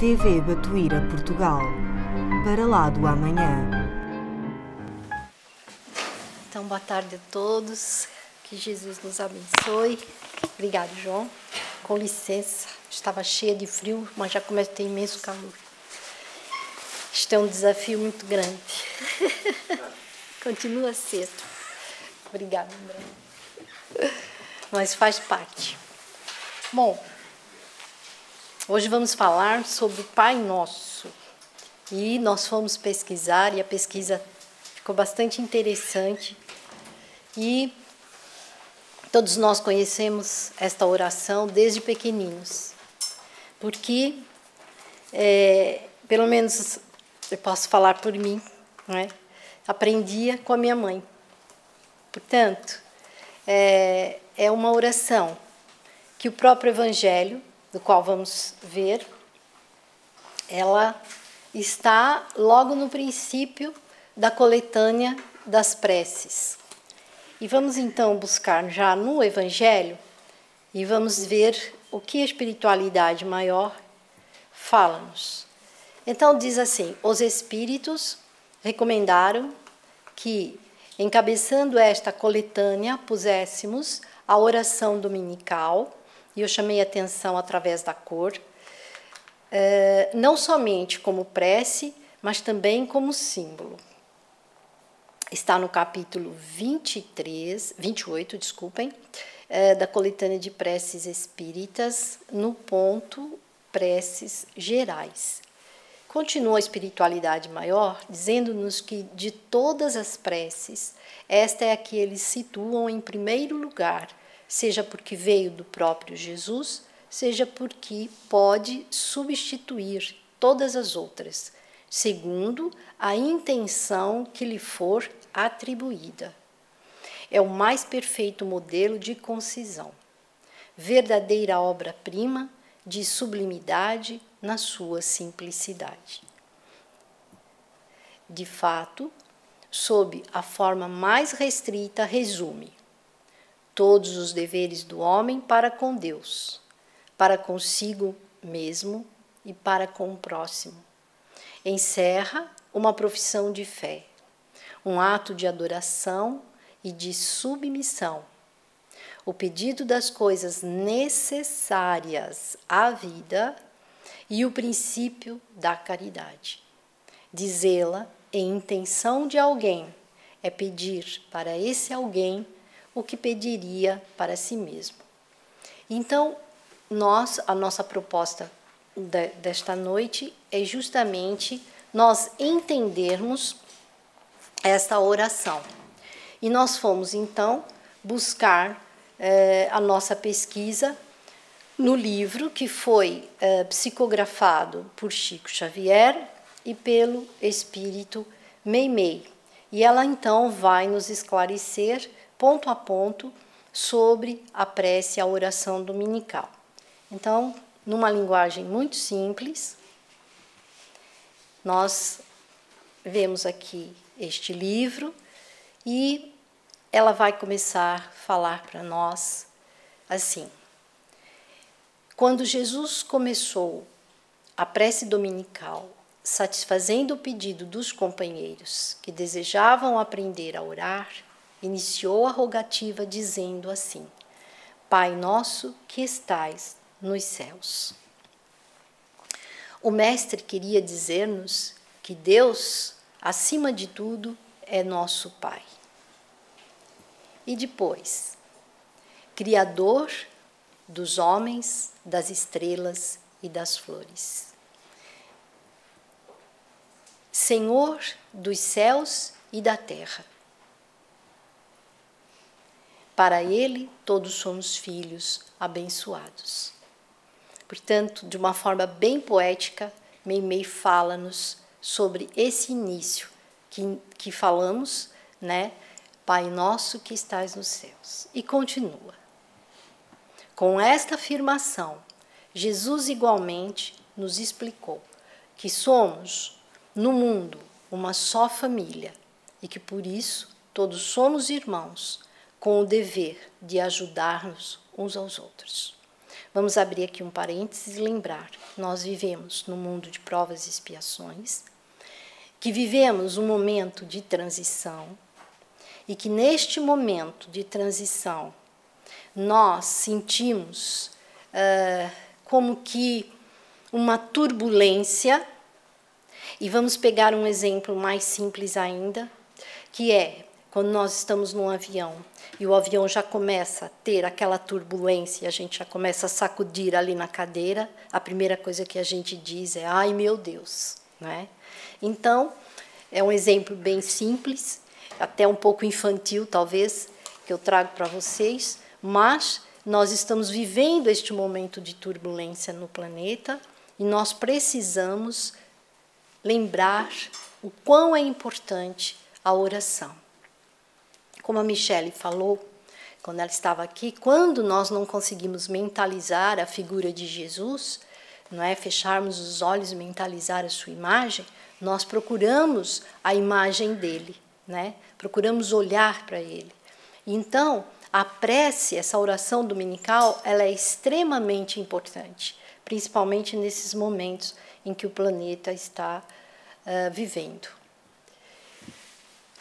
TV Batuíra Portugal, para lá do amanhã. Então, boa tarde a todos, que Jesus nos abençoe. Obrigado, João. Com licença, estava cheia de frio, mas já começa a ter imenso calor. Isto é um desafio muito grande. Continua cedo. Obrigada, André. Mas faz parte. Bom, hoje vamos falar sobre o Pai Nosso. E nós fomos pesquisar, e a pesquisa ficou bastante interessante. E todos nós conhecemos esta oração desde pequeninos. Porque, pelo menos eu posso falar por mim, né? Aprendia com a minha mãe. Portanto, é uma oração que o próprio Evangelho, do qual vamos ver, ela está logo no princípio da coletânea das preces. E vamos então buscar já no Evangelho e vamos ver o que a espiritualidade maior fala-nos. Então diz assim: os Espíritos recomendaram que, encabeçando esta coletânea, puséssemos a oração dominical, e eu chamei a atenção através da cor, não somente como prece, mas também como símbolo. Está no capítulo 28, da coletânea de preces espíritas, no ponto preces gerais. Continua a espiritualidade maior, dizendo-nos que de todas as preces, esta é a que eles situam em primeiro lugar, seja porque veio do próprio Jesus, seja porque pode substituir todas as outras, segundo a intenção que lhe for atribuída. É o mais perfeito modelo de concisão, verdadeira obra-prima de sublimidade na sua simplicidade. De fato, sob a forma mais restrita, resume todos os deveres do homem para com Deus, para consigo mesmo e para com o próximo. Encerra uma profissão de fé, um ato de adoração e de submissão, o pedido das coisas necessárias à vida e o princípio da caridade. Dizê-la em intenção de alguém é pedir para esse alguém o que pediria para si mesmo. Então, a nossa proposta desta noite é justamente nós entendermos esta oração. E nós fomos, então, buscar a nossa pesquisa no livro que foi psicografado por Chico Xavier e pelo espírito Meimei. E ela, então, vai nos esclarecer, ponto a ponto, sobre a prece e a oração dominical. Então, numa linguagem muito simples, nós vemos aqui este livro e ela vai começar a falar para nós assim: quando Jesus começou a prece dominical, satisfazendo o pedido dos companheiros que desejavam aprender a orar, iniciou a rogativa dizendo assim: Pai nosso que estais nos céus. O mestre queria dizer-nos que Deus, acima de tudo, é nosso Pai. E depois, Criador dos homens, das estrelas e das flores. Senhor dos céus e da terra. Para Ele, todos somos filhos abençoados. Portanto, de uma forma bem poética, Meimei fala-nos sobre esse início que falamos, né? Pai nosso que estais nos céus. E continua. Com esta afirmação, Jesus igualmente nos explicou que somos, no mundo, uma só família e que, por isso, todos somos irmãos, com o dever de ajudar-nos uns aos outros. Vamos abrir aqui um parênteses e lembrar, nós vivemos num mundo de provas e expiações, que vivemos um momento de transição e que neste momento de transição nós sentimos como que uma turbulência, e vamos pegar um exemplo mais simples ainda, que é quando nós estamos num avião e o avião já começa a ter aquela turbulência, a gente já começa a sacudir ali na cadeira, a primeira coisa que a gente diz é: ai meu Deus, né? Então, é um exemplo bem simples, até um pouco infantil talvez, que eu trago para vocês, mas nós estamos vivendo este momento de turbulência no planeta e nós precisamos lembrar o quão é importante a oração. Como a Michele falou, quando ela estava aqui, quando nós não conseguimos mentalizar a figura de Jesus, não é, fecharmos os olhos e mentalizar a sua imagem, nós procuramos a imagem dele, né? Procuramos olhar para ele. Então, a prece, essa oração dominical, ela é extremamente importante, principalmente nesses momentos em que o planeta está vivendo.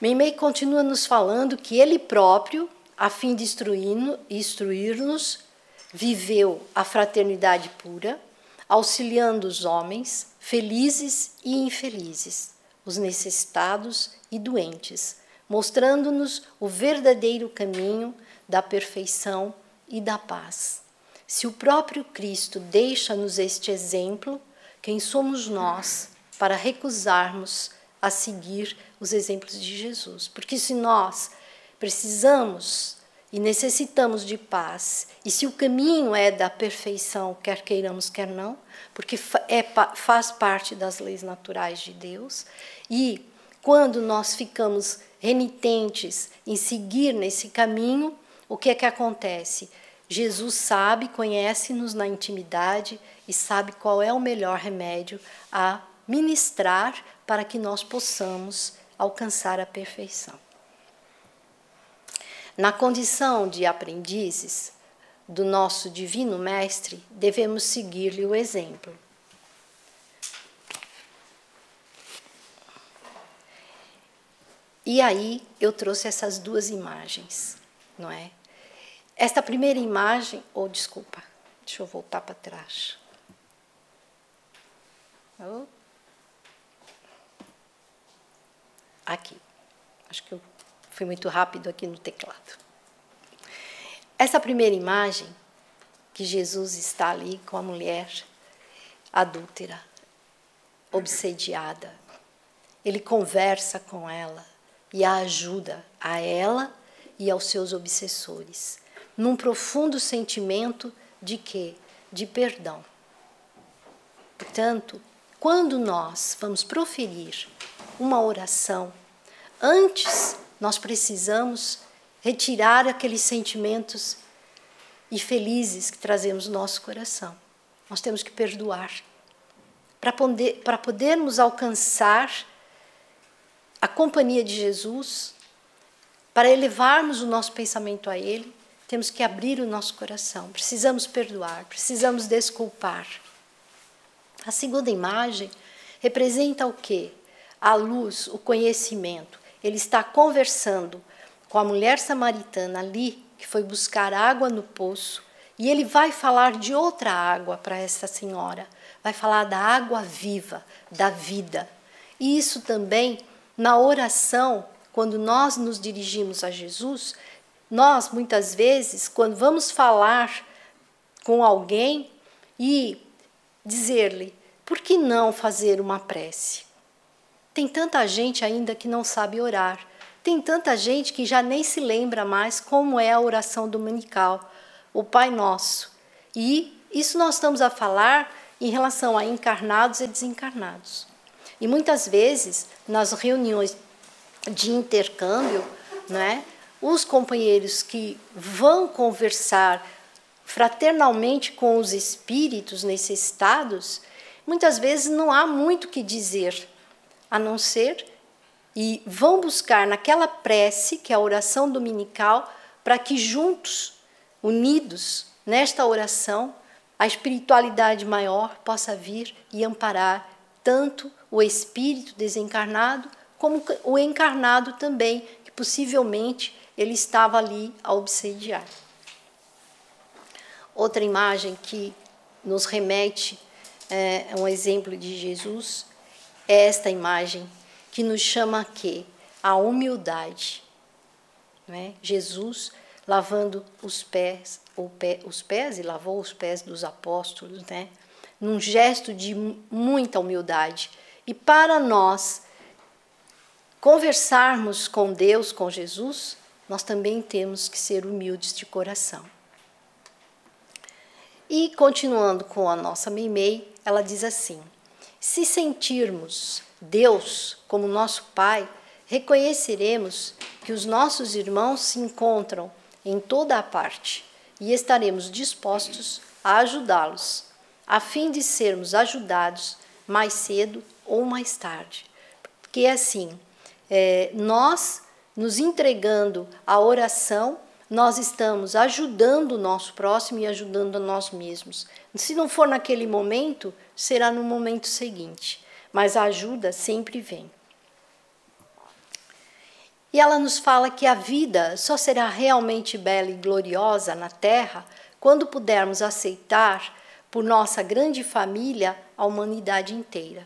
Meimei continua nos falando que ele próprio, a fim de instruir-nos, viveu a fraternidade pura, auxiliando os homens, felizes e infelizes, os necessitados e doentes, mostrando-nos o verdadeiro caminho da perfeição e da paz. Se o próprio Cristo deixa-nos este exemplo, quem somos nós para recusarmos a seguir os exemplos de Jesus? Porque se nós precisamos e necessitamos de paz, e se o caminho é da perfeição, quer queiramos, quer não, porque faz parte das leis naturais de Deus, e quando nós ficamos renitentes em seguir nesse caminho, o que é que acontece? Jesus sabe, conhece-nos na intimidade e sabe qual é o melhor remédio a ministrar para que nós possamos alcançar a perfeição. Na condição de aprendizes do nosso Divino Mestre, devemos seguir-lhe o exemplo. E aí eu trouxe essas duas imagens, não é? Esta primeira imagem, desculpa, deixa eu voltar para trás. Aqui. Acho que eu fui muito rápido aqui no teclado. Essa primeira imagem, que Jesus está ali com a mulher adúltera, obsediada. Ele conversa com ela e a ajuda a ela e aos seus obsessores, num profundo sentimento de quê? De perdão. Portanto, quando nós vamos proferir uma oração, antes nós precisamos retirar aqueles sentimentos infelizes que trazemos no nosso coração. Nós temos que perdoar. Para podermos alcançar a companhia de Jesus, para elevarmos o nosso pensamento a Ele, temos que abrir o nosso coração. Precisamos perdoar, precisamos desculpar. A segunda imagem representa o quê? A luz, o conhecimento. Ele está conversando com a mulher samaritana ali, que foi buscar água no poço, e ele vai falar de outra água para essa senhora. Vai falar da água viva, da vida. E isso também, na oração, quando nós nos dirigimos a Jesus, nós, muitas vezes, quando vamos falar com alguém e dizer-lhe, por que não fazer uma prece? Tem tanta gente ainda que não sabe orar. Tem tanta gente que já nem se lembra mais como é a oração dominical, o Pai Nosso. E isso nós estamos a falar em relação a encarnados e desencarnados. E muitas vezes, nas reuniões de intercâmbio, né, os companheiros que vão conversar fraternalmente com os espíritos necessitados, muitas vezes não há muito o que dizer, a não ser, e vão buscar naquela prece, que é a oração dominical, para que juntos, unidos nesta oração, a espiritualidade maior possa vir e amparar tanto o espírito desencarnado como o encarnado também, que possivelmente ele estava ali a obsediar. Outra imagem que nos remete a um exemplo de Jesus é esta imagem que nos chama a quê? A humildade. Não é? Jesus lavando os pés, e lavou os pés dos apóstolos, né? Num gesto de muita humildade. E para nós conversarmos com Deus, com Jesus, nós também temos que ser humildes de coração. E continuando com a nossa Meimei, ela diz assim: se sentirmos Deus como nosso Pai, reconheceremos que os nossos irmãos se encontram em toda a parte e estaremos dispostos a ajudá-los, a fim de sermos ajudados mais cedo ou mais tarde. Porque assim, nós nos entregando à oração, nós estamos ajudando o nosso próximo e ajudando a nós mesmos. Se não for naquele momento, será no momento seguinte, mas a ajuda sempre vem. E ela nos fala que a vida só será realmente bela e gloriosa na Terra quando pudermos aceitar por nossa grande família a humanidade inteira.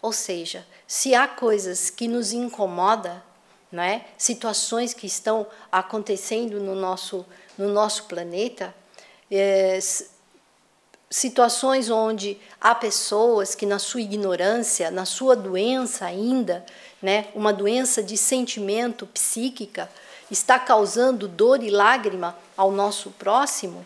Ou seja, se há coisas que nos incomodam, não é? Situações que estão acontecendo no nosso planeta, situações onde há pessoas que na sua ignorância, na sua doença ainda, né, uma doença de sentimento psíquica, está causando dor e lágrima ao nosso próximo,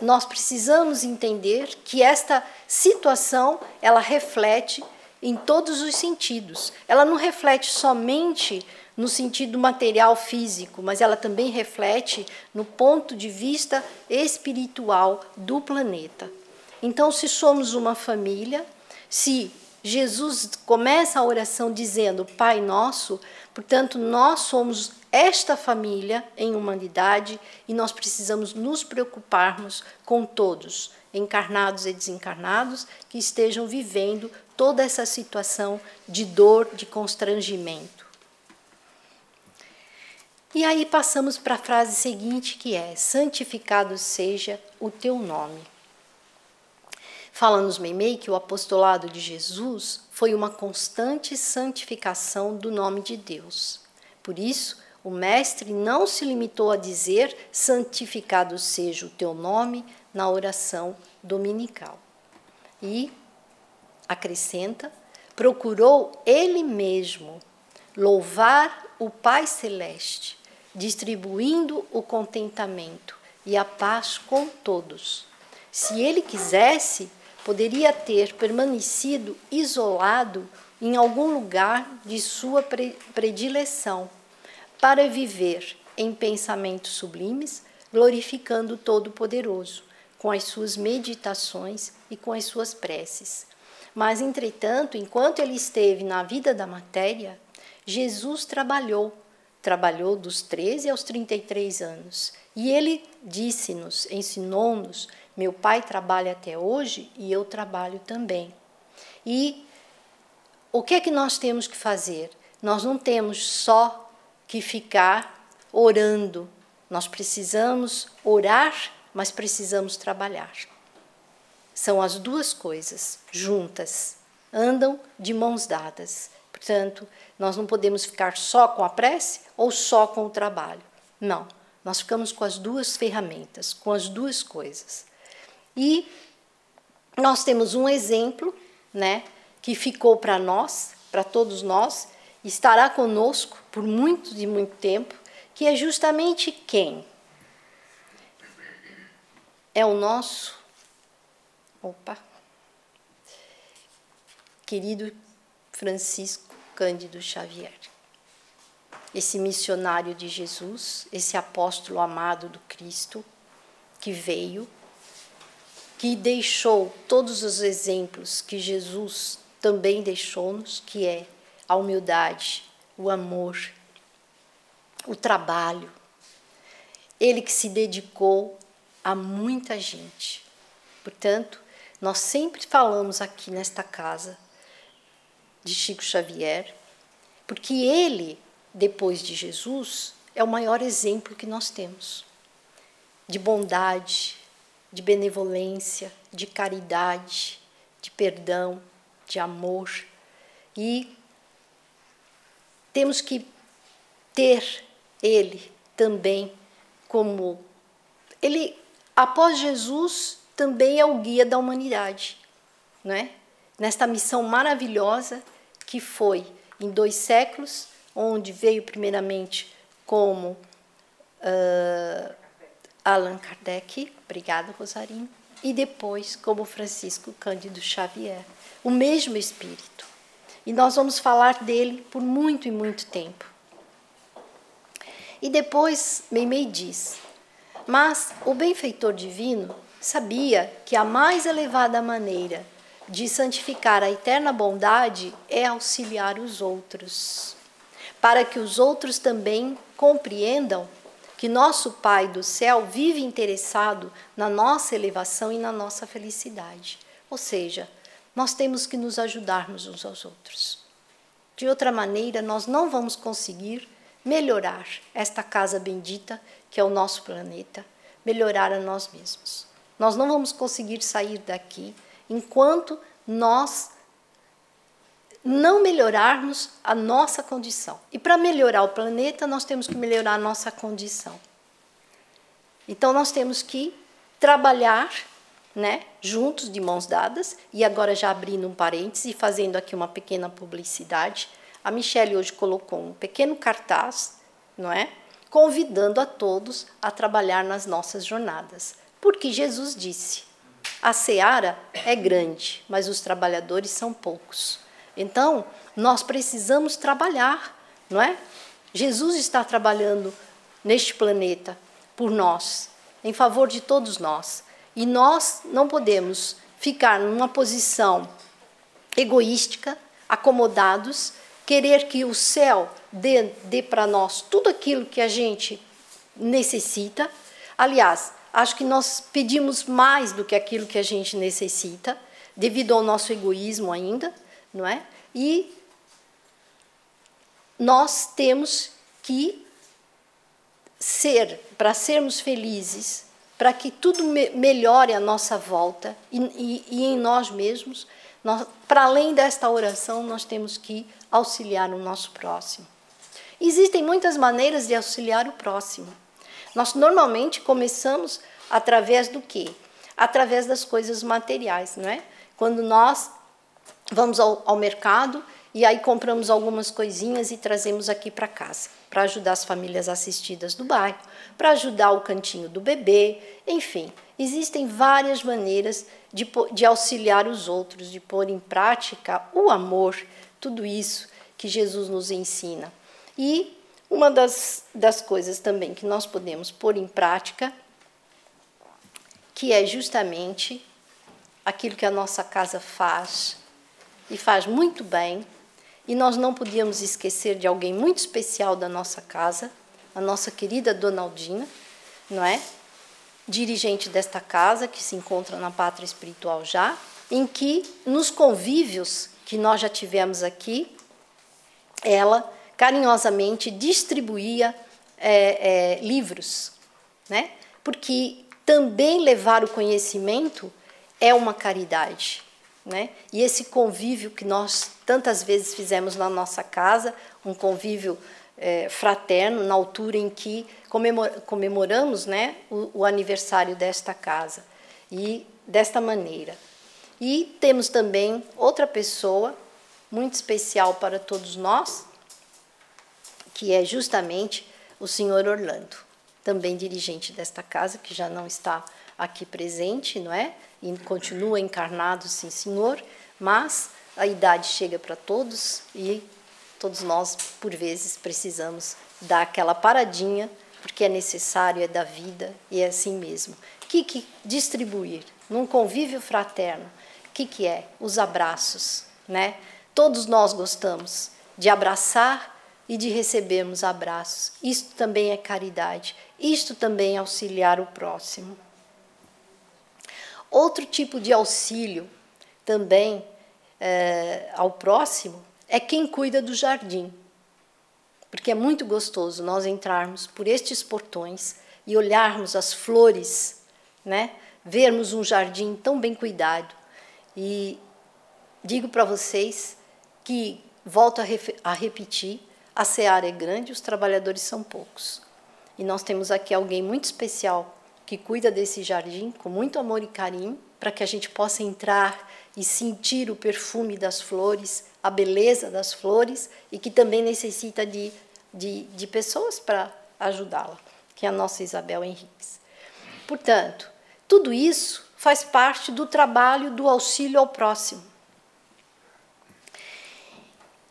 nós precisamos entender que esta situação, ela reflete em todos os sentidos. Ela não reflete somente no sentido material físico, mas ela também reflete no ponto de vista espiritual do planeta. Então, se somos uma família, se Jesus começa a oração dizendo Pai Nosso, portanto, nós somos esta família em humanidade e nós precisamos nos preocuparmos com todos, encarnados e desencarnados, que estejam vivendo toda essa situação de dor, de constrangimento. E aí passamos para a frase seguinte, que é: santificado seja o teu nome. Fala-nos Meimei que o apostolado de Jesus foi uma constante santificação do nome de Deus. Por isso, o mestre não se limitou a dizer santificado seja o teu nome na oração dominical. E acrescenta, procurou ele mesmo louvar o Pai Celeste, distribuindo o contentamento e a paz com todos. Se ele quisesse, poderia ter permanecido isolado em algum lugar de sua predileção, para viver em pensamentos sublimes, glorificando o Todo-Poderoso, com as suas meditações e com as suas preces. Mas, entretanto, enquanto ele esteve na vida da matéria, Jesus trabalhou dos 13 aos 33 anos. E ele disse-nos, ensinou-nos, meu Pai trabalha até hoje e eu trabalho também. E o que é que nós temos que fazer? Nós não temos só que ficar orando. Nós precisamos orar, mas precisamos trabalhar. São as duas coisas juntas, andam de mãos dadas. Portanto, nós não podemos ficar só com a prece ou só com o trabalho. Não, nós ficamos com as duas ferramentas, com as duas coisas. E nós temos um exemplo, né, que ficou para nós, para todos nós, estará conosco por muito tempo, que é justamente quem? É o nosso querido Francisco Cândido Xavier. Esse missionário de Jesus, esse apóstolo amado do Cristo, que veio, que deixou todos os exemplos que Jesus também deixou-nos, que é a humildade, o amor, o trabalho. Ele que se dedicou a muita gente. Portanto, nós sempre falamos aqui nesta casa de Chico Xavier, porque ele, depois de Jesus, é o maior exemplo que nós temos de bondade, de benevolência, de caridade, de perdão, de amor. E temos que ter ele também como... Ele, após Jesus, também é o guia da humanidade, não é? Nesta missão maravilhosa que foi em 2 séculos, onde veio primeiramente como Allan Kardec, obrigada, Rosarinho, e depois como Francisco Cândido Xavier, o mesmo espírito. E nós vamos falar dele por muito e muito tempo. E depois Meimei diz, mas o benfeitor divino sabia que a mais elevada maneira de santificar a eterna bondade é auxiliar os outros, para que os outros também compreendam que nosso Pai do céu vive interessado na nossa elevação e na nossa felicidade. Ou seja, nós temos que nos ajudarmos uns aos outros. De outra maneira, nós não vamos conseguir melhorar esta casa bendita, que é o nosso planeta, melhorar a nós mesmos. Nós não vamos conseguir sair daqui enquanto nós não melhorarmos a nossa condição. E para melhorar o planeta, nós temos que melhorar a nossa condição. Então, nós temos que trabalhar, né, juntos, de mãos dadas, e agora já abrindo um parêntese e fazendo aqui uma pequena publicidade, a Michele hoje colocou um pequeno cartaz, não é? Convidando a todos a trabalhar nas nossas jornadas. Porque Jesus disse, a seara é grande, mas os trabalhadores são poucos. Então, nós precisamos trabalhar, não é? Jesus está trabalhando neste planeta por nós, em favor de todos nós. E nós não podemos ficar numa posição egoística, acomodados, querer que o céu dê para nós tudo aquilo que a gente necessita. Aliás, acho que nós pedimos mais do que aquilo que a gente necessita, devido ao nosso egoísmo ainda, não é? E nós temos que para sermos felizes, para que tudo melhore à nossa volta e em nós mesmos, para além desta oração, nós temos que auxiliar o nosso próximo. Existem muitas maneiras de auxiliar o próximo. Nós normalmente começamos através do quê? Através das coisas materiais, não é? Quando nós vamos ao mercado e aí compramos algumas coisinhas e trazemos aqui para casa, para ajudar as famílias assistidas do bairro, para ajudar o cantinho do bebê, enfim. Existem várias maneiras de auxiliar os outros, de pôr em prática o amor, tudo isso que Jesus nos ensina. E uma das coisas também que nós podemos pôr em prática, que é justamente aquilo que a nossa casa faz, e faz muito bem, e nós não podíamos esquecer de alguém muito especial da nossa casa, a nossa querida Dona Aldina, não é? Dirigente desta casa, que se encontra na Pátria Espiritual já, em que, nos convívios que nós já tivemos aqui, ela carinhosamente distribuía livros, né? Porque também levar o conhecimento é uma caridade, né? E esse convívio que nós tantas vezes fizemos na nossa casa, um convívio fraterno, na altura em que comemoramos, né, o aniversário desta casa, e desta maneira. E temos também outra pessoa muito especial para todos nós, que é justamente o senhor Orlando, também dirigente desta casa, que já não está aqui presente, não é? E continua encarnado, sim, senhor, mas a idade chega para todos e todos nós, por vezes, precisamos dar aquela paradinha, porque é necessário, é da vida e é assim mesmo. O que distribuir num convívio fraterno? O que é? Os abraços, né? Todos nós gostamos de abraçar e de recebermos abraços. Isto também é caridade, isto também é auxiliar o próximo. Outro tipo de auxílio também ao próximo é quem cuida do jardim. Porque é muito gostoso nós entrarmos por estes portões e olharmos as flores, né? Vermos um jardim tão bem cuidado. E digo para vocês que, volto a repetir, a seara é grande, os trabalhadores são poucos. E nós temos aqui alguém muito especial que cuida desse jardim com muito amor e carinho, para que a gente possa entrar e sentir o perfume das flores, a beleza das flores, e que também necessita de pessoas para ajudá-la, que é a nossa Isabel Henriques. Portanto, tudo isso faz parte do trabalho do auxílio ao próximo.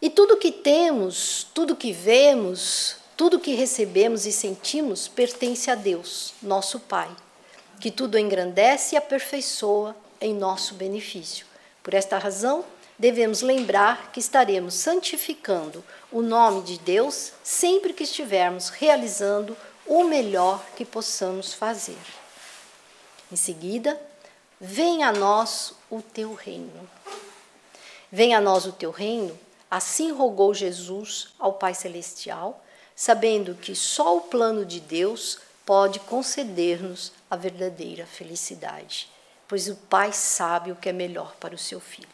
E tudo que temos, tudo que vemos, tudo que recebemos e sentimos pertence a Deus, nosso Pai, que tudo engrandece e aperfeiçoa em nosso benefício. Por esta razão, devemos lembrar que estaremos santificando o nome de Deus sempre que estivermos realizando o melhor que possamos fazer. Em seguida, venha a nós o teu reino. Venha a nós o teu reino, assim rogou Jesus ao Pai Celestial, sabendo que só o plano de Deus pode conceder-nos a verdadeira felicidade, pois o Pai sabe o que é melhor para o seu filho.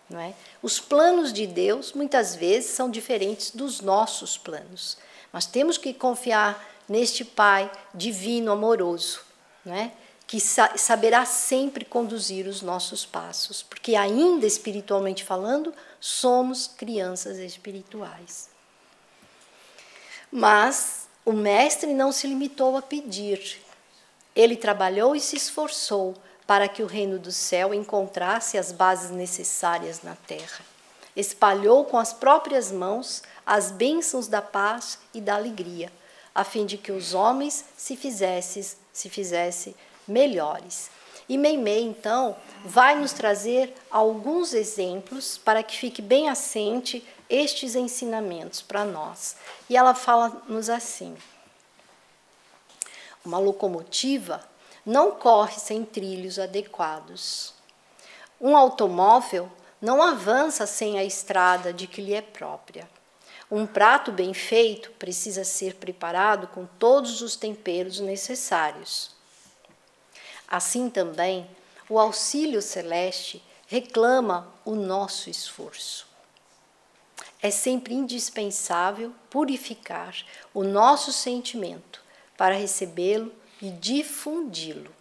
Não é? Os planos de Deus, muitas vezes, são diferentes dos nossos planos, mas temos que confiar neste Pai divino, amoroso, não é? Que saberá sempre conduzir os nossos passos, porque ainda espiritualmente falando, somos crianças espirituais. Mas o Mestre não se limitou a pedir. Ele trabalhou e se esforçou para que o reino do céu encontrasse as bases necessárias na terra. Espalhou com as próprias mãos as bênçãos da paz e da alegria, a fim de que os homens se fizessem melhores. E Meimei, então, vai nos trazer alguns exemplos para que fique bem assente estes ensinamentos para nós. E ela fala-nos assim: uma locomotiva não corre sem trilhos adequados. Um automóvel não avança sem a estrada de que lhe é própria. Um prato bem feito precisa ser preparado com todos os temperos necessários. Assim também, o auxílio celeste reclama o nosso esforço. É sempre indispensável purificar o nosso sentimento para recebê-lo e difundi-lo.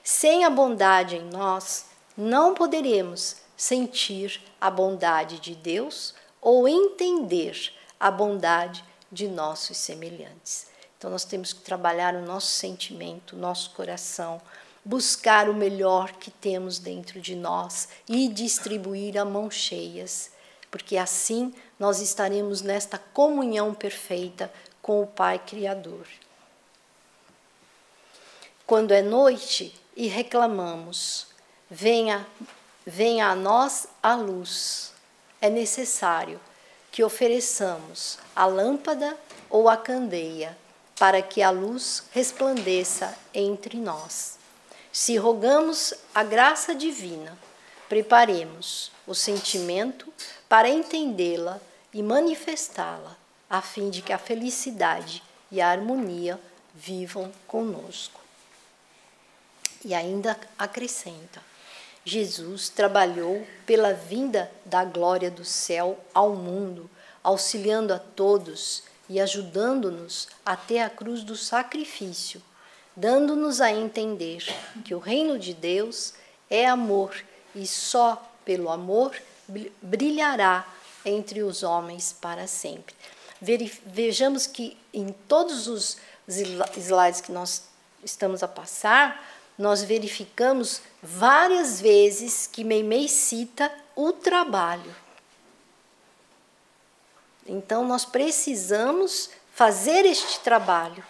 Sem a bondade em nós, não poderemos sentir a bondade de Deus ou entender a bondade de nossos semelhantes. Então, nós temos que trabalhar o nosso sentimento, o nosso coração, buscar o melhor que temos dentro de nós e distribuir a mãos cheias, porque assim nós estaremos nesta comunhão perfeita com o Pai Criador. Quando é noite e reclamamos, venha a nós a luz, é necessário que ofereçamos a lâmpada ou a candeia, para que a luz resplandeça entre nós. Se rogamos a graça divina, preparemos o sentimento para entendê-la e manifestá-la, a fim de que a felicidade e a harmonia vivam conosco. E ainda acrescenta: Jesus trabalhou pela vinda da glória do céu ao mundo, auxiliando a todos e ajudando-nos até a cruz do sacrifício, dando-nos a entender que o reino de Deus é amor e só pelo amor brilhará entre os homens para sempre. Vejamos que em todos os slides que nós estamos a passar, nós verificamos várias vezes que Meimei cita o trabalho. Então, nós precisamos fazer este trabalho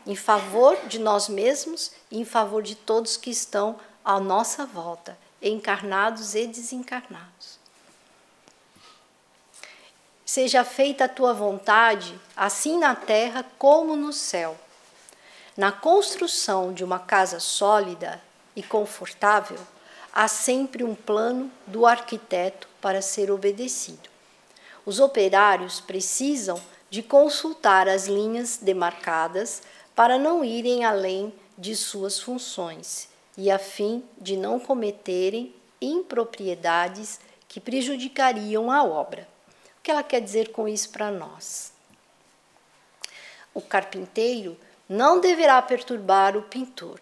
em favor de nós mesmos e em favor de todos que estão à nossa volta, encarnados e desencarnados. Seja feita a tua vontade, assim na terra como no céu. Na construção de uma casa sólida, e confortável, há sempre um plano do arquiteto para ser obedecido. Os operários precisam de consultar as linhas demarcadas para não irem além de suas funções e a fim de não cometerem impropriedades que prejudicariam a obra. O que ela quer dizer com isso para nós? O carpinteiro não deverá perturbar o pintor,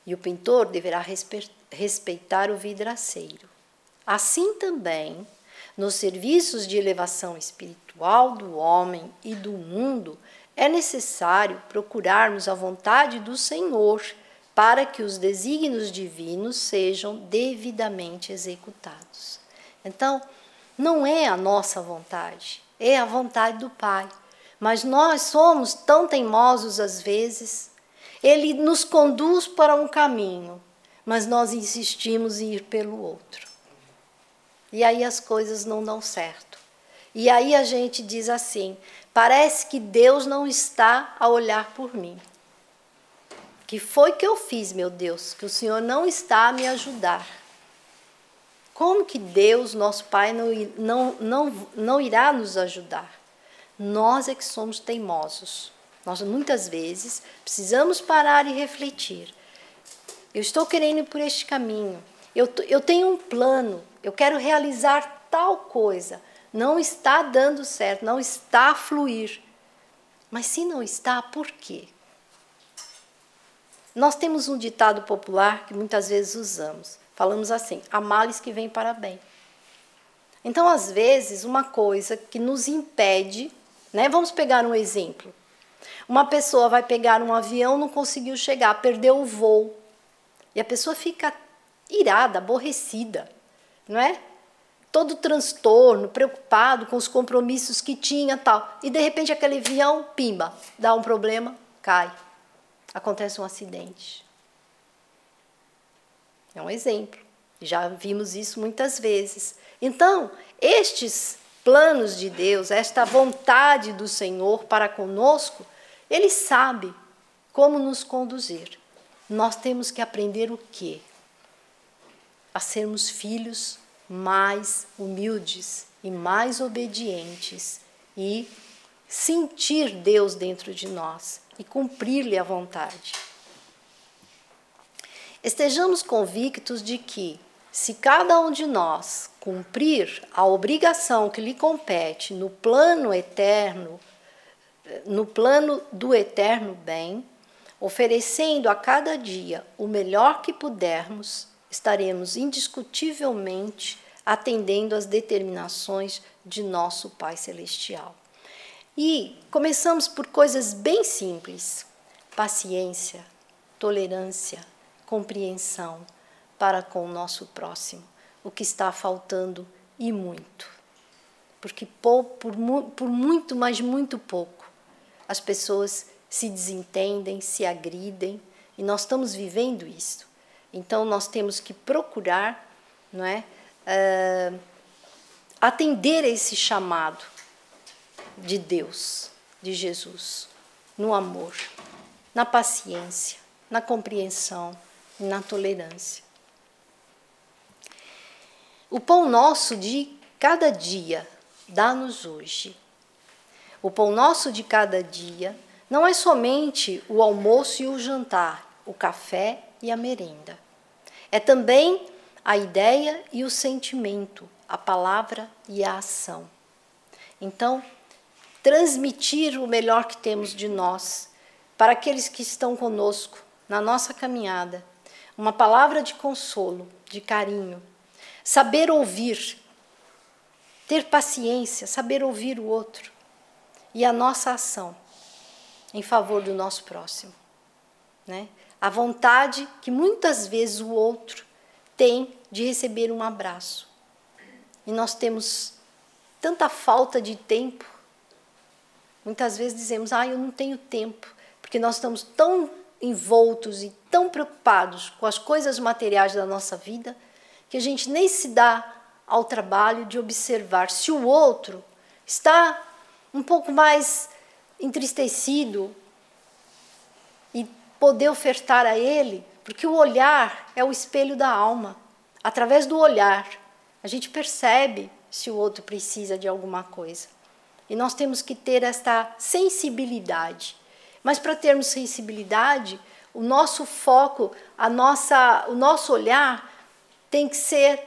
e o pintor deverá respeitar o vidraceiro. Assim também, nos serviços de elevação espiritual do homem e do mundo, é necessário procurarmos a vontade do Senhor para que os desígnios divinos sejam devidamente executados. Então, não é a nossa vontade, é a vontade do Pai. Mas nós somos tão teimosos às vezes. Ele nos conduz para um caminho, mas nós insistimos em ir pelo outro. E aí as coisas não dão certo. E aí a gente diz assim, parece que Deus não está a olhar por mim. Que foi que eu fiz, meu Deus, que o Senhor não está a me ajudar? Como que Deus, nosso Pai, não irá nos ajudar? Nós é que somos teimosos. Nós, muitas vezes, precisamos parar e refletir. Eu estou querendo ir por este caminho. Eu tenho um plano. Eu quero realizar tal coisa. Não está dando certo, não está a fluir. Mas se não está, por quê? Nós temos um ditado popular que muitas vezes usamos. Falamos assim, há males que vêm para bem. Então, às vezes, uma coisa que nos impede, né? Vamos pegar um exemplo. Uma pessoa vai pegar um avião, não conseguiu chegar, perdeu o voo. E a pessoa fica irada, aborrecida, não é? Todo transtorno, preocupado com os compromissos que tinha, tal. E de repente aquele avião, pimba, dá um problema, cai. Acontece um acidente. É um exemplo. Já vimos isso muitas vezes. Então, estes planos de Deus, esta vontade do Senhor para conosco, Ele sabe como nos conduzir. Nós temos que aprender o quê? A sermos filhos mais humildes e mais obedientes e sentir Deus dentro de nós e cumprir-lhe a vontade. Estejamos convictos de que, se cada um de nós cumprir a obrigação que lhe compete no plano eterno, no plano do eterno bem, oferecendo a cada dia o melhor que pudermos, estaremos indiscutivelmente atendendo às determinações de nosso Pai Celestial. E começamos por coisas bem simples: paciência, tolerância, compreensão para com o nosso próximo, o que está faltando e muito. Porque por muito, mas muito pouco, as pessoas se desentendem, se agridem, e nós estamos vivendo isso. Então, nós temos que procurar, não é, atender a esse chamado de Deus, de Jesus, no amor, na paciência, na compreensão e na tolerância. O pão nosso de cada dia dá-nos hoje. O pão nosso de cada dia não é somente o almoço e o jantar, o café e a merenda. É também a ideia e o sentimento, a palavra e a ação. Então, transmitir o melhor que temos de nós para aqueles que estão conosco na nossa caminhada, uma palavra de consolo, de carinho, saber ouvir, ter paciência, saber ouvir o outro e a nossa ação em favor do nosso próximo, né? A vontade que muitas vezes o outro tem de receber um abraço. E nós temos tanta falta de tempo. Muitas vezes dizemos, eu não tenho tempo, porque nós estamos tão envoltos e tão preocupados com as coisas materiais da nossa vida, que a gente nem se dá ao trabalho de observar se o outro está um pouco mais entristecido e poder ofertar a ele, Porque o olhar é o espelho da alma. Através do olhar, a gente percebe se o outro precisa de alguma coisa. E nós temos que ter esta sensibilidade. Mas para termos sensibilidade, o nosso foco, o nosso olhar tem que ser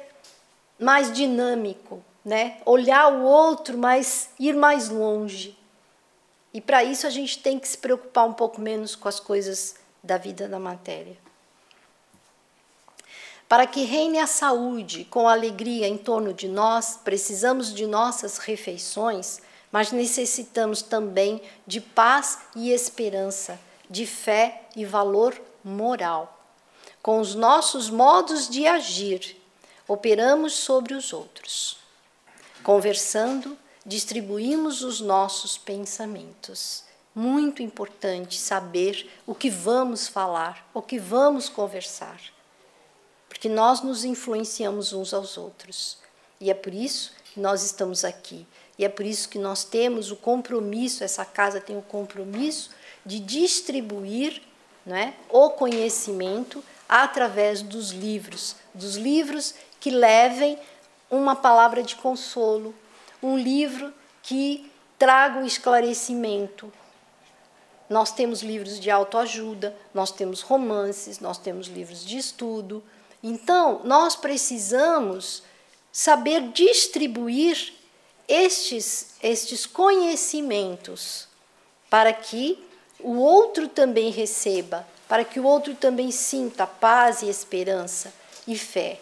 mais dinâmico, né? Olhar o outro, mas ir mais longe. E para isso a gente tem que se preocupar um pouco menos com as coisas da vida da matéria. Para que reine a saúde com alegria em torno de nós, precisamos de nossas refeições, mas necessitamos também de paz e esperança, de fé e valor moral. Com os nossos modos de agir, operamos sobre os outros. Conversando, distribuímos os nossos pensamentos. Muito importante saber o que vamos falar, o que vamos conversar. Porque nós nos influenciamos uns aos outros. E é por isso que nós estamos aqui. E é por isso que nós temos o compromisso, essa casa tem o compromisso de distribuir, não é, o conhecimento através dos livros que levem uma palavra de consolo, um livro que traga o esclarecimento. Nós temos livros de autoajuda, nós temos romances, nós temos livros de estudo. Então, nós precisamos saber distribuir estes conhecimentos para que o outro também receba, para que o outro também sinta paz e esperança e fé.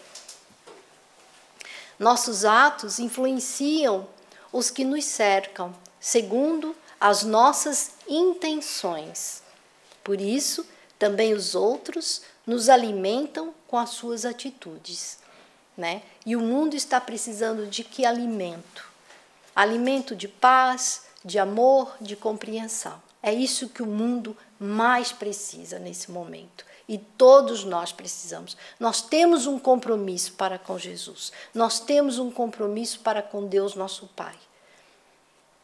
Nossos atos influenciam os que nos cercam, segundo as nossas intenções. Por isso, também os outros nos alimentam com as suas atitudes, né? E o mundo está precisando de que alimento? Alimento de paz, de amor, de compreensão. É isso que o mundo mais precisa nesse momento. E todos nós precisamos. Nós temos um compromisso para com Jesus. Nós temos um compromisso para com Deus, nosso Pai.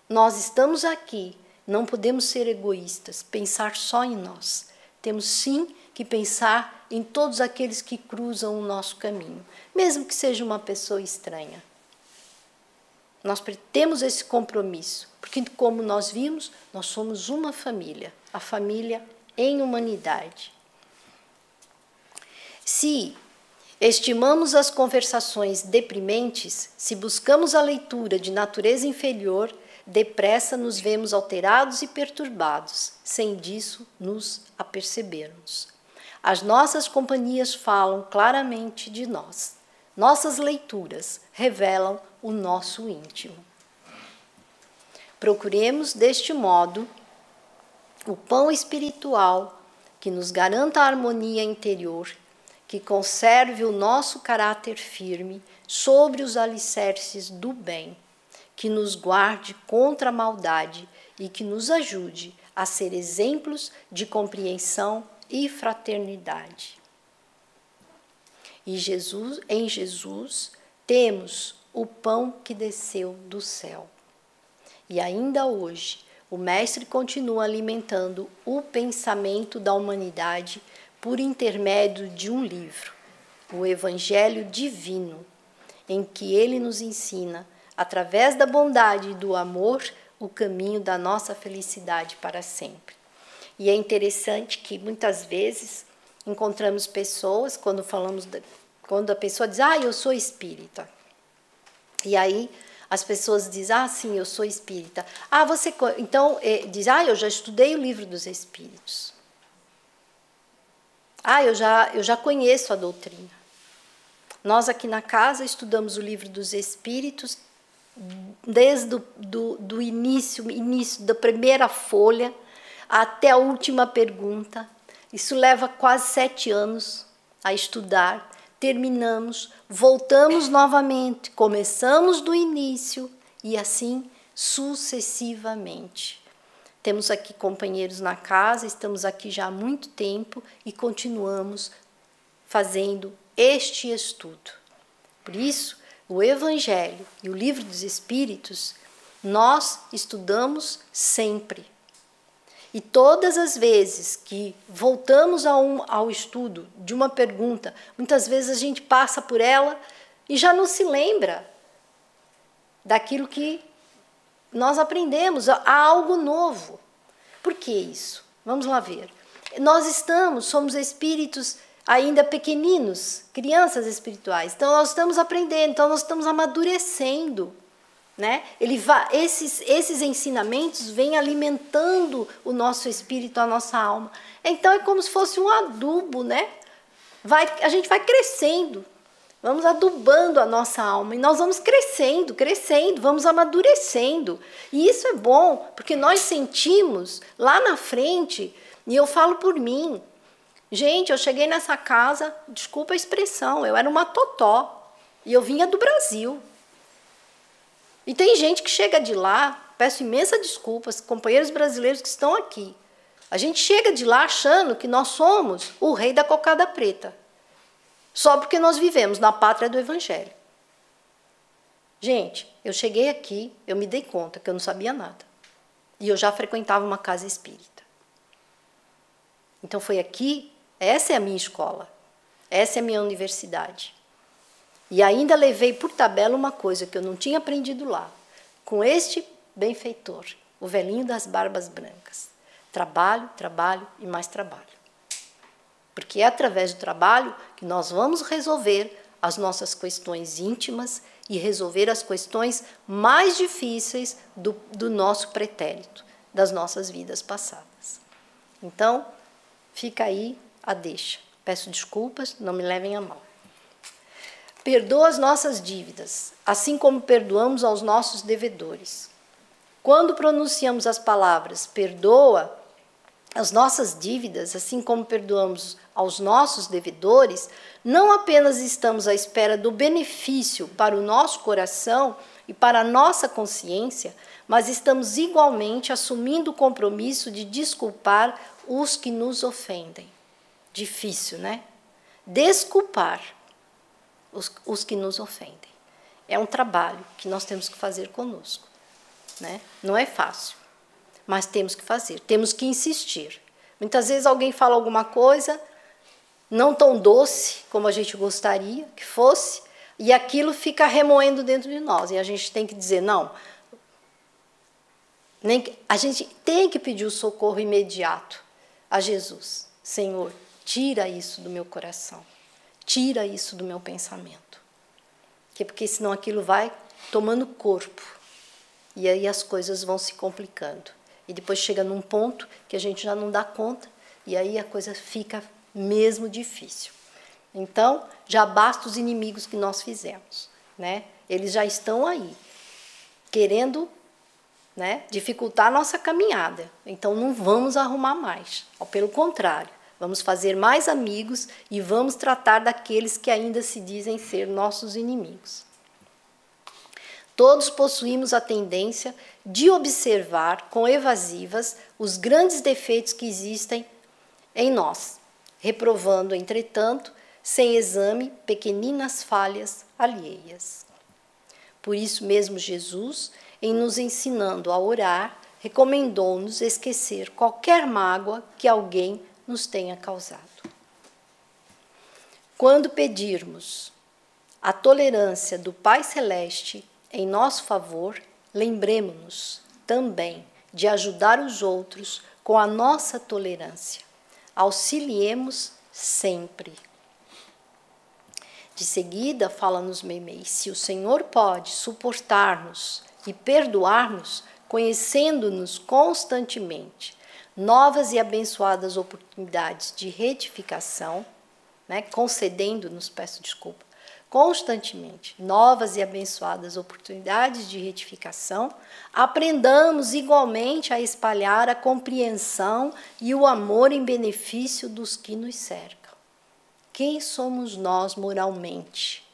Nós estamos aqui, não podemos ser egoístas, pensar só em nós. Temos sim que pensar em todos aqueles que cruzam o nosso caminho, mesmo que seja uma pessoa estranha. Nós temos esse compromisso, porque como nós vimos, nós somos uma família, a família em humanidade. Se estimamos as conversações deprimentes, se buscamos a leitura de natureza inferior, depressa nos vemos alterados e perturbados, sem disso nos apercebermos. As nossas companhias falam claramente de nós. Nossas leituras revelam o nosso íntimo. Procuremos, deste modo, o pão espiritual que nos garanta a harmonia interior, que conserve o nosso caráter firme sobre os alicerces do bem, que nos guarde contra a maldade e que nos ajude a ser exemplos de compreensão e fraternidade. E em Jesus temos o pão que desceu do céu. E ainda hoje, o Mestre continua alimentando o pensamento da humanidade por intermédio de um livro, o Evangelho Divino, em que ele nos ensina, através da bondade e do amor, o caminho da nossa felicidade para sempre. E é interessante que muitas vezes encontramos pessoas, quando a pessoa diz, eu sou espírita. E aí as pessoas dizem, sim, eu sou espírita. Então, diz, eu já estudei o livro dos Espíritos. Eu já conheço a doutrina. Nós aqui na casa estudamos o livro dos Espíritos desde do início da primeira folha até a última pergunta. Isso leva quase 7 anos a estudar. Terminamos, voltamos novamente, começamos do início e assim sucessivamente. Temos aqui companheiros na casa, estamos aqui já há muito tempo e continuamos fazendo este estudo. Por isso, o Evangelho e o Livro dos Espíritos, nós estudamos sempre. E todas as vezes que voltamos ao estudo de uma pergunta, muitas vezes a gente passa por ela e já não se lembra daquilo que nós aprendemos, há algo novo. Por que isso? Vamos lá ver. Nós somos espíritos ainda pequeninos, crianças espirituais. Então, nós estamos aprendendo, então nós estamos amadurecendo. Né? Esses ensinamentos vêm alimentando o nosso espírito, a nossa alma. Então, é como se fosse um adubo, né? A gente vai crescendo, vamos adubando a nossa alma e nós vamos crescendo, vamos amadurecendo. E isso é bom, porque nós sentimos lá na frente, e eu falo por mim, gente, eu cheguei nessa casa, desculpa a expressão, eu era uma totó, e eu vinha do Brasil. E tem gente que chega de lá, peço imensas desculpas, companheiros brasileiros que estão aqui. A gente chega de lá achando que nós somos o rei da cocada preta, só porque nós vivemos na pátria do Evangelho. Gente, eu cheguei aqui, eu me dei conta que eu não sabia nada. E eu já frequentava uma casa espírita. Então foi aqui, essa é a minha escola, essa é a minha universidade. E ainda levei por tabela uma coisa que eu não tinha aprendido lá, com este benfeitor, o velhinho das barbas brancas. Trabalho, trabalho e mais trabalho. Porque é através do trabalho que nós vamos resolver as nossas questões íntimas e resolver as questões mais difíceis do nosso pretérito, das nossas vidas passadas. Então, fica aí a deixa. Peço desculpas, não me levem a mal. Perdoa as nossas dívidas, assim como perdoamos aos nossos devedores. Quando pronunciamos as palavras perdoa as nossas dívidas, assim como perdoamos aos nossos devedores, não apenas estamos à espera do benefício para o nosso coração e para a nossa consciência, mas estamos igualmente assumindo o compromisso de desculpar os que nos ofendem. Difícil, né? Desculpar os que nos ofendem. É um trabalho que nós temos que fazer conosco. Né? Não é fácil, mas temos que fazer, temos que insistir. Muitas vezes alguém fala alguma coisa não tão doce como a gente gostaria que fosse, e aquilo fica remoendo dentro de nós, e a gente tem que dizer, não, a gente tem que pedir o socorro imediato a Jesus. Senhor, tira isso do meu coração. Tira isso do meu pensamento. Porque senão aquilo vai tomando corpo. E aí as coisas vão se complicando. E depois chega num ponto que a gente já não dá conta. E aí a coisa fica mesmo difícil. Então, já basta os inimigos que nós fizemos. Né? Eles já estão aí, querendo, né, dificultar a nossa caminhada. Então, não vamos arrumar mais. Pelo contrário. Vamos fazer mais amigos e vamos tratar daqueles que ainda se dizem ser nossos inimigos. Todos possuímos a tendência de observar com evasivas os grandes defeitos que existem em nós, reprovando, entretanto, sem exame, pequeninas falhas alheias. Por isso mesmo Jesus, em nos ensinando a orar, recomendou-nos esquecer qualquer mágoa que alguém nos tenha causado. Quando pedirmos a tolerância do Pai Celeste em nosso favor, lembremos-nos também de ajudar os outros com a nossa tolerância. Auxiliemos sempre. De seguida, fala-nos Meimei, se o Senhor pode suportar-nos e perdoar-nos, conhecendo-nos constantemente, novas e abençoadas oportunidades de retificação, né, concedendo-nos, peço desculpa, constantemente novas e abençoadas oportunidades de retificação, aprendamos igualmente a espalhar a compreensão e o amor em benefício dos que nos cercam. Quem somos nós moralmente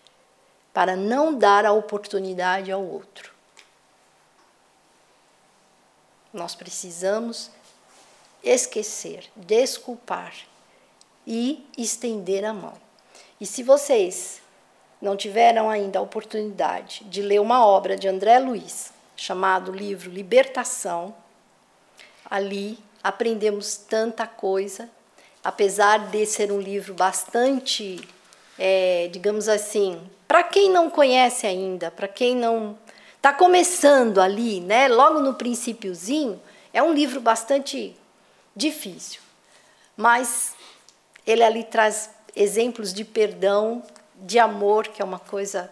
para não dar a oportunidade ao outro? Nós precisamos esquecer, desculpar e estender a mão. E se vocês não tiveram ainda a oportunidade de ler uma obra de André Luiz, chamado livro Libertação, ali aprendemos tanta coisa, apesar de ser um livro bastante, digamos assim, para quem não conhece ainda, para quem não está começando ali, né, logo no princípiozinho, é um livro bastante difícil, mas ele ali traz exemplos de perdão, de amor, que é uma coisa,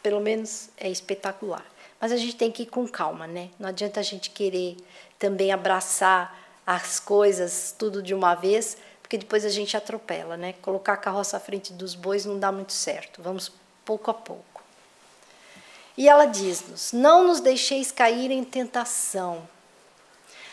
pelo menos, espetacular. Mas a gente tem que ir com calma, né? Não adianta a gente querer também abraçar as coisas tudo de uma vez, porque depois a gente atropela, né? Colocar a carroça à frente dos bois não dá muito certo. Vamos pouco a pouco. E ela diz-nos: não nos deixeis cair em tentação.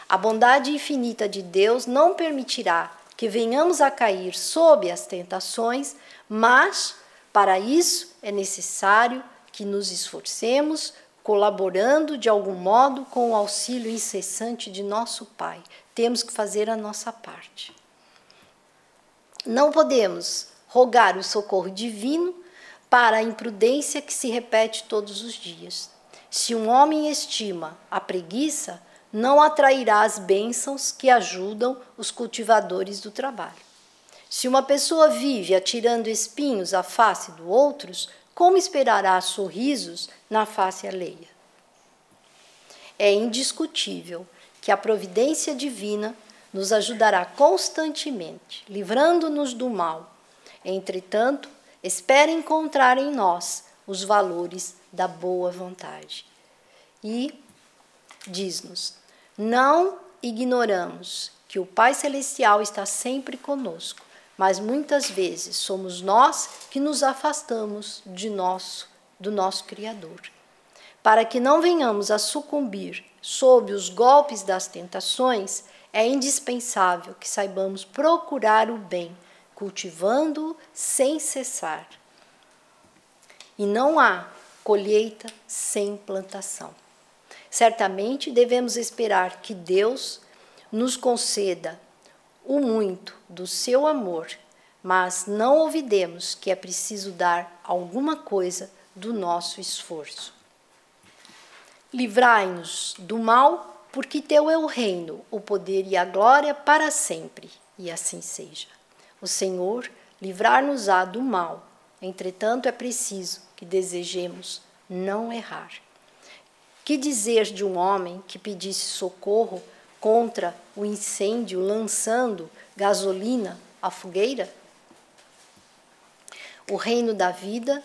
A bondade infinita de Deus não permitirá que venhamos a cair sob as tentações, mas, para isso, é necessário que nos esforcemos, colaborando de algum modo com o auxílio incessante de nosso Pai. Temos que fazer a nossa parte. Não podemos rogar o socorro divino para a imprudência que se repete todos os dias. Se um homem estima a preguiça, não atrairá as bênçãos que ajudam os cultivadores do trabalho. Se uma pessoa vive atirando espinhos à face de outros, como esperará sorrisos na face alheia? É indiscutível que a providência divina nos ajudará constantemente, livrando-nos do mal. Entretanto, espera encontrar em nós os valores da boa vontade. E diz-nos: não ignoramos que o Pai Celestial está sempre conosco, mas muitas vezes somos nós que nos afastamos do nosso Criador. Para que não venhamos a sucumbir sob os golpes das tentações, é indispensável que saibamos procurar o bem, cultivando-o sem cessar. E não há colheita sem plantação. Certamente devemos esperar que Deus nos conceda o muito do seu amor, mas não olvidemos que é preciso dar alguma coisa do nosso esforço. Livrai-nos do mal, porque teu é o reino, o poder e a glória para sempre, e assim seja. O Senhor livrar-nos-á do mal, entretanto é preciso que desejemos não errar. Que dizer de um homem que pedisse socorro contra o incêndio lançando gasolina à fogueira? O reino da vida,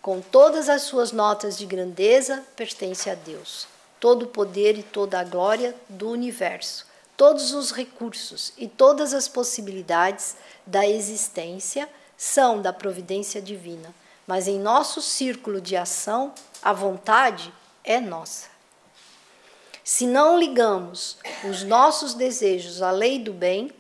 com todas as suas notas de grandeza, pertence a Deus. Todo o poder e toda a glória do universo, todos os recursos e todas as possibilidades da existência são da providência divina, mas em nosso círculo de ação, a vontade é nossa. Se não ligamos os nossos desejos à lei do bem,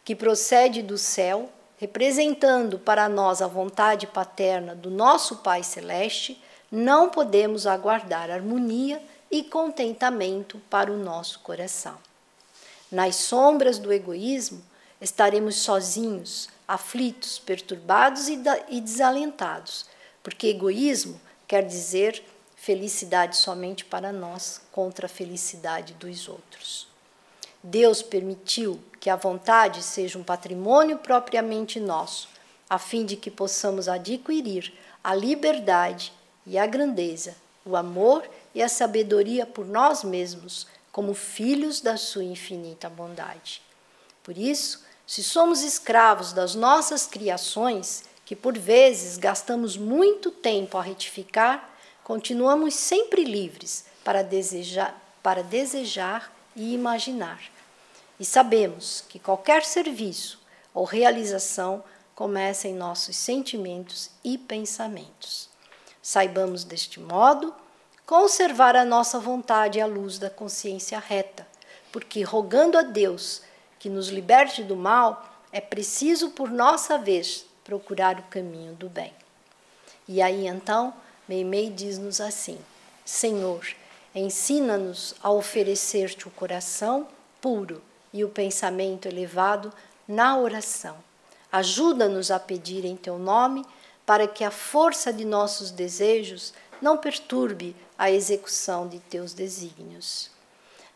que procede do céu, representando para nós a vontade paterna do nosso Pai Celeste, não podemos aguardar harmonia e contentamento para o nosso coração. Nas sombras do egoísmo, estaremos sozinhos, aflitos, perturbados e desalentados, porque egoísmo quer dizer felicidade somente para nós, contra a felicidade dos outros. Deus permitiu que a vontade seja um patrimônio propriamente nosso, a fim de que possamos adquirir a liberdade e a grandeza, o amor e a sabedoria por nós mesmos, como filhos da sua infinita bondade. Por isso, se somos escravos das nossas criações, que por vezes gastamos muito tempo a retificar, continuamos sempre livres para desejar e imaginar. E sabemos que qualquer serviço ou realização começa em nossos sentimentos e pensamentos. Saibamos, deste modo, conservar a nossa vontade à luz da consciência reta, porque, rogando a Deus que nos liberte do mal, é preciso, por nossa vez, procurar o caminho do bem. E aí, então, Meimei diz-nos assim: Senhor, ensina-nos a oferecer-te o coração puro e o pensamento elevado na oração. Ajuda-nos a pedir em teu nome, para que a força de nossos desejos não perturbe a execução de teus desígnios.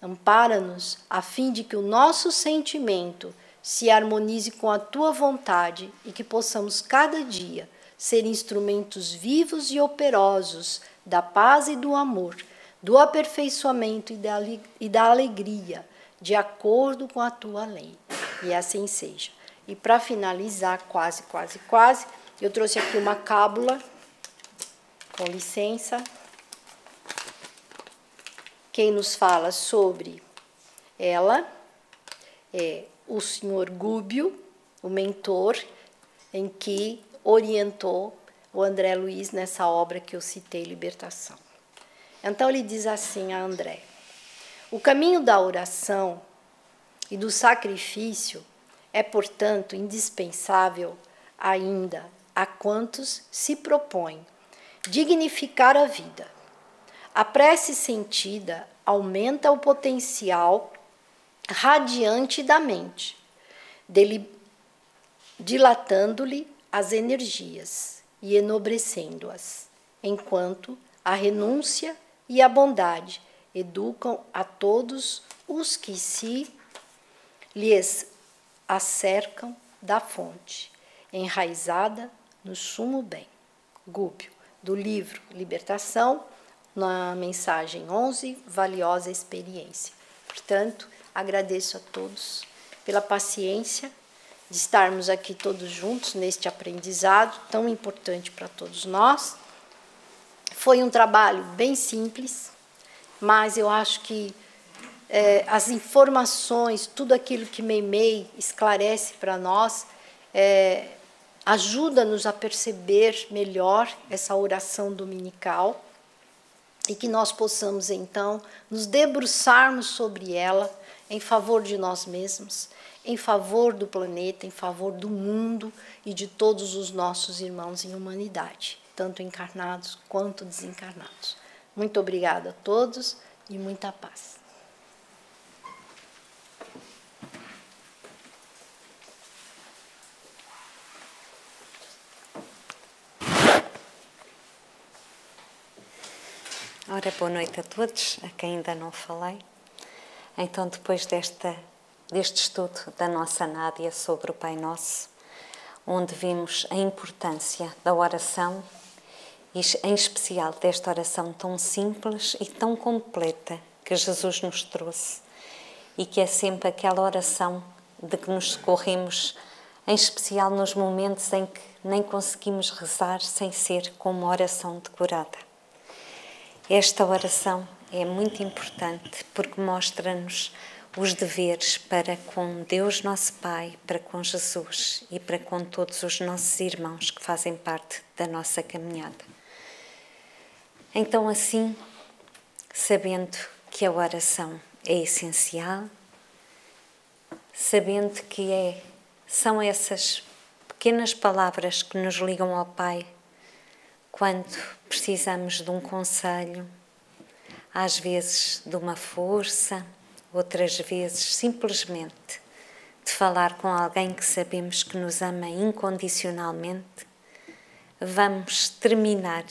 Ampara-nos a fim de que o nosso sentimento se harmonize com a Tua vontade e que possamos cada dia ser instrumentos vivos e operosos da paz e do amor, do aperfeiçoamento e da alegria, de acordo com a Tua lei. E assim seja. E para finalizar, quase, eu trouxe aqui uma cábula, com licença, quem nos fala sobre ela é o senhor Gúbio, o mentor, em que orientou o André Luiz nessa obra que eu citei, Libertação. Então ele diz assim a André: o caminho da oração e do sacrifício é, portanto, indispensável ainda a quantos se propõem dignificar a vida. A prece sentida aumenta o potencial radiante da mente, dilatando-lhe as energias e enobrecendo-as, enquanto a renúncia e a bondade educam a todos os que se lhes acercam da fonte, enraizada no sumo bem. Gúbio, do livro Libertação, na mensagem 11, Valiosa Experiência. Portanto, agradeço a todos pela paciência de estarmos aqui todos juntos neste aprendizado tão importante para todos nós. Foi um trabalho bem simples, mas eu acho que as informações, tudo aquilo que Meimei esclarece para nós, ajuda-nos a perceber melhor essa oração dominical e que nós possamos, então, nos debruçarmos sobre ela em favor de nós mesmos, em favor do planeta, em favor do mundo e de todos os nossos irmãos em humanidade, tanto encarnados quanto desencarnados. Muito obrigada a todos e muita paz. Ora, boa noite a todos, a quem ainda não falei. Então, depois deste estudo da nossa Nádia sobre o Pai Nosso, onde vimos a importância da oração, e em especial desta oração tão simples e tão completa que Jesus nos trouxe, e que é sempre aquela oração de que nos socorremos, em especial nos momentos em que nem conseguimos rezar sem ser com uma oração decorada. Esta oração é muito importante porque mostra-nos os deveres para com Deus nosso Pai, para com Jesus e para com todos os nossos irmãos que fazem parte da nossa caminhada. Então, assim, sabendo que a oração é essencial, sabendo que são essas pequenas palavras que nos ligam ao Pai, quando precisamos de um conselho, às vezes de uma força, outras vezes simplesmente de falar com alguém que sabemos que nos ama incondicionalmente, vamos terminar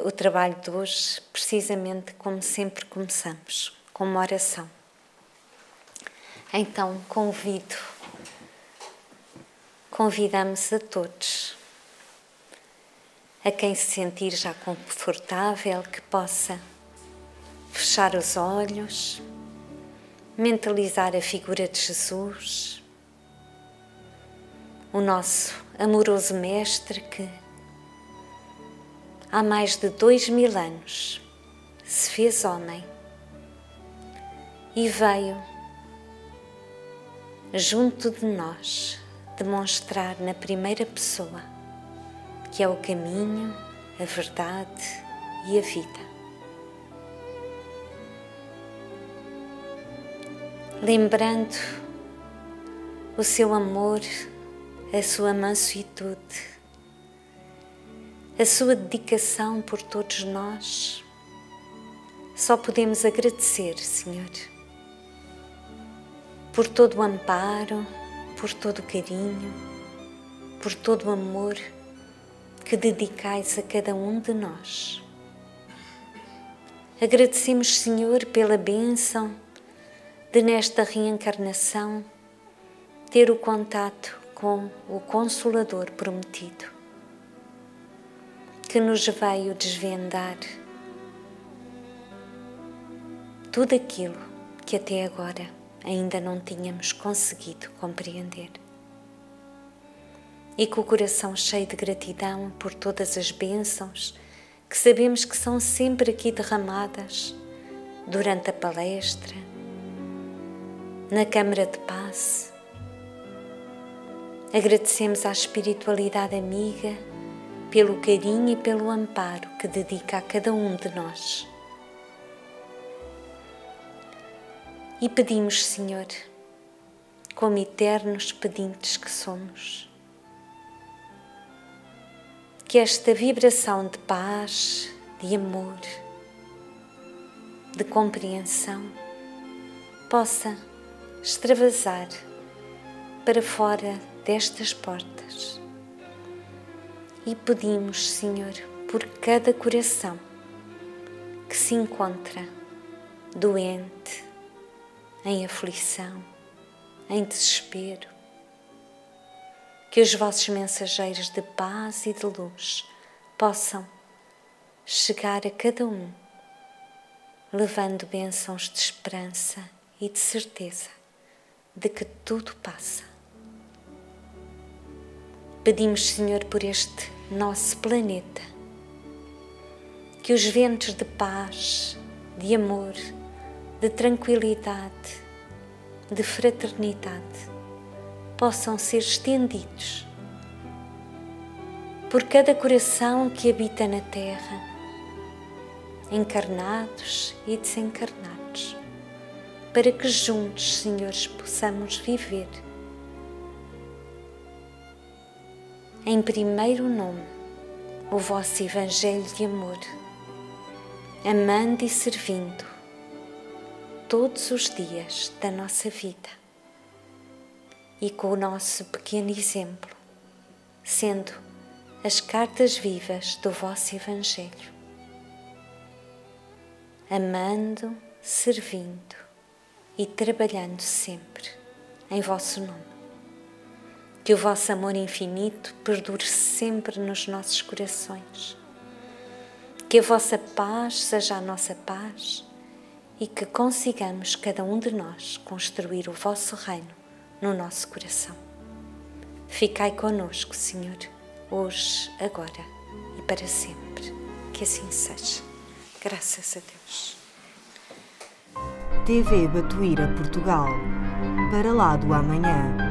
o trabalho de hoje precisamente como sempre começamos, com uma oração. Então convidamos a todos, a quem se sentir já confortável, que possa fechar os olhos, mentalizar a figura de Jesus, o nosso amoroso Mestre que há mais de 2000 anos se fez homem e veio junto de nós demonstrar na primeira pessoa que é o caminho, a verdade e a vida. Lembrando o seu amor, a sua mansuetude, a sua dedicação por todos nós, só podemos agradecer, Senhor, por todo o amparo, por todo o carinho, por todo o amor que dedicais a cada um de nós. Agradecemos, Senhor, pela bênção de nesta reencarnação ter o contato com o Consolador prometido, que nos veio desvendar tudo aquilo que até agora ainda não tínhamos conseguido compreender. E com o coração cheio de gratidão por todas as bênçãos que sabemos que são sempre aqui derramadas durante a palestra, na Câmara de Paz. Agradecemos à espiritualidade amiga pelo carinho e pelo amparo que dedica a cada um de nós. E pedimos, Senhor, como eternos pedintes que somos, que esta vibração de paz, de amor, de compreensão possa extravasar para fora destas portas. E pedimos, Senhor, por cada coração que se encontra doente, em aflição, em desespero, que os vossos mensageiros de paz e de luz possam chegar a cada um, levando bênçãos de esperança e de certeza de que tudo passa. Pedimos, Senhor, por este nosso planeta, que os ventos de paz, de amor, de tranquilidade, de fraternidade possam ser estendidos por cada coração que habita na Terra, encarnados e desencarnados, para que juntos, Senhores, possamos viver em primeiro nome o vosso Evangelho de amor, amando e servindo todos os dias da nossa vida e com o nosso pequeno exemplo, sendo as cartas vivas do vosso Evangelho, amando, servindo e trabalhando sempre em vosso nome. Que o vosso amor infinito perdure sempre nos nossos corações. Que a vossa paz seja a nossa paz e que consigamos, cada um de nós, construir o vosso reino no nosso coração. Ficai conosco, Senhor, hoje, agora e para sempre. Que assim seja. Graças a Deus. TV Batuíra Portugal. Para lá do amanhã.